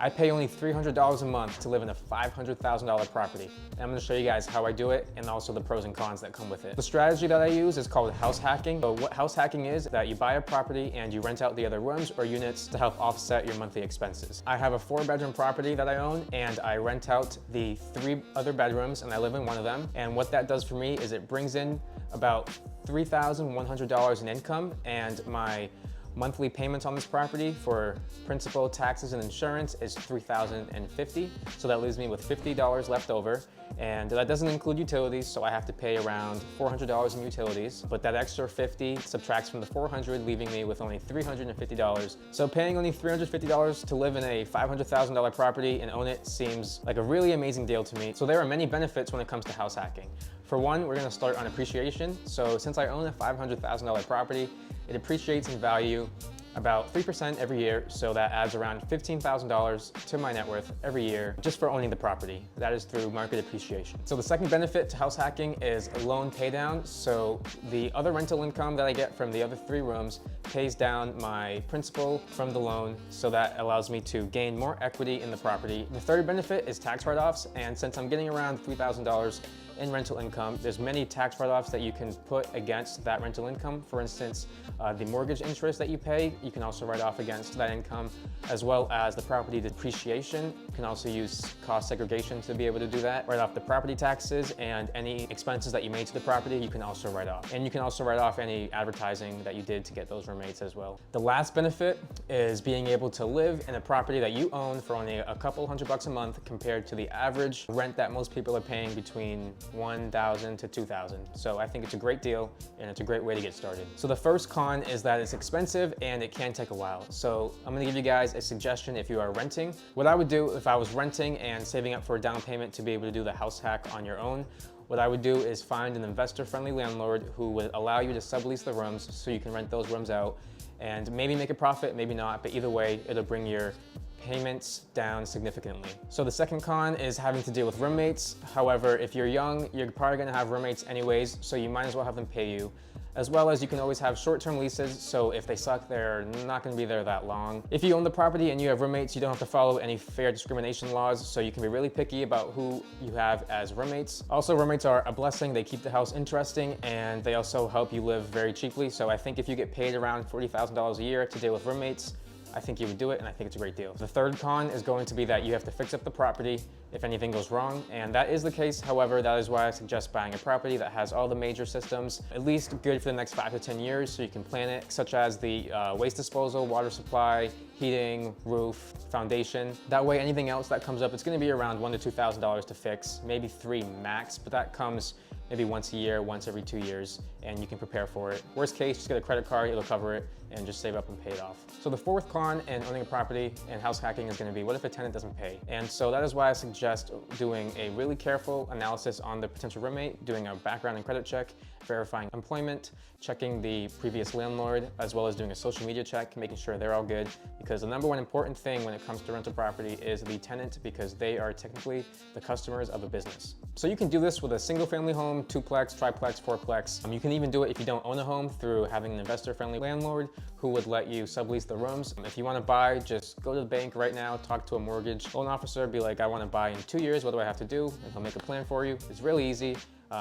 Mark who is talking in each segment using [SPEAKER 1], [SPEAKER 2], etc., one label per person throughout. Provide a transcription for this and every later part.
[SPEAKER 1] I pay only $300 a month to live in a $500,000 property. And I'm gonna show you guys how I do it and also the pros and cons that come with it. The strategy that I use is called house hacking. So what house hacking is that you buy a property and you rent out the other rooms or units to help offset your monthly expenses. I have a 4-bedroom property that I own and I rent out the 3 other bedrooms and I live in one of them. And what that does for me is it brings in about $3,100 in income, and my monthly payments on this property for principal, taxes, and insurance is $3,050. So that leaves me with $50 left over. And that doesn't include utilities, so I have to pay around $400 in utilities. But that extra $50 subtracts from the $400, leaving me with only $350. So paying only $350 to live in a $500,000 property and own it seems like a really amazing deal to me. So there are many benefits when it comes to house hacking. For one, we're gonna start on appreciation. So since I own a $500,000 property, it appreciates in value about 3% every year, so that adds around $15,000 to my net worth every year just for owning the property. That is through market appreciation. So the second benefit to house hacking is a loan pay down. So the other rental income that I get from the other 3 rooms pays down my principal from the loan, so that allows me to gain more equity in the property. The third benefit is tax write-offs, and since I'm getting around $3,000 in rental income, there's many tax write-offs that you can put against that rental income. For instance, the mortgage interest that you pay, you can also write off against that income, as well as the property depreciation. You can also use cost segregation to be able to do that. Write off the property taxes and any expenses that you made to the property, you can also write off. And you can also write off any advertising that you did to get those roommates as well. The last benefit is being able to live in a property that you own for only a couple $100 a month compared to the average rent that most people are paying between $1,000 to $2,000. So I think it's a great deal and it's a great way to get started. So the first con is that it's expensive and it can take a while. So I'm gonna give you guys a suggestion if you are renting. What I would do if I was renting and saving up for a down payment to be able to do the house hack on your own, what I would do is find an investor-friendly landlord who would allow you to sublease the rooms so you can rent those rooms out and maybe make a profit, maybe not, but either way, it'll bring your payments down significantly. So the second con is having to deal with roommates. However, if you're young, you're probably gonna have roommates anyways, so you might as well have them pay you. As well as you can always have short-term leases, so if they suck, they're not gonna be there that long. If you own the property and you have roommates, you don't have to follow any fair discrimination laws, so you can be really picky about who you have as roommates. Also, roommates are a blessing. They keep the house interesting and they also help you live very cheaply. So I think if you get paid around $40,000 a year to deal with roommates, I think you would do it, and I think it's a great deal. The third con is going to be that you have to fix up the property if anything goes wrong, and that is the case. However, that is why I suggest buying a property that has all the major systems, at least good for the next 5 to 10 years, so you can plan it, such as the waste disposal, water supply, heating, roof, foundation. That way, anything else that comes up, it's gonna be around $1,000 to $2,000 to fix, maybe $3,000 max, but that comes maybe once a year, once every 2 years, and you can prepare for it. Worst case, just get a credit card, it'll cover it, and just save up and pay it off. So the fourth con in owning a property and house hacking is gonna be, what if a tenant doesn't pay? And so that is why I suggest doing a really careful analysis on the potential roommate, doing a background and credit check, verifying employment, checking the previous landlord, as well as doing a social media check, making sure they're all good. Because the #1 important thing when it comes to rental property is the tenant, because they are technically the customers of a business. So you can do this with a single family home, 2-plex, triplex, 4-plex. You can even do it if you don't own a home through having an investor-friendly landlord who would let you sublease the rooms. If you want to buy, just go to the bank right now, talk to a mortgage loan officer, be like, I want to buy in 2 years, what do I have to do? And he'll make a plan for you. It's really easy.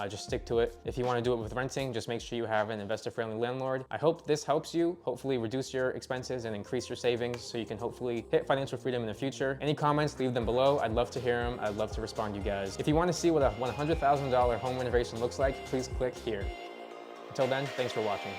[SPEAKER 1] Just stick to it. If you want to do it with renting, just make sure you have an investor-friendly landlord. I hope this helps you, hopefully reduce your expenses and increase your savings so you can hopefully hit financial freedom in the future. Any comments, leave them below. I'd love to hear them. I'd love to respond to you guys. If you want to see what a $100,000 home renovation looks like, please click here. Until then, thanks for watching.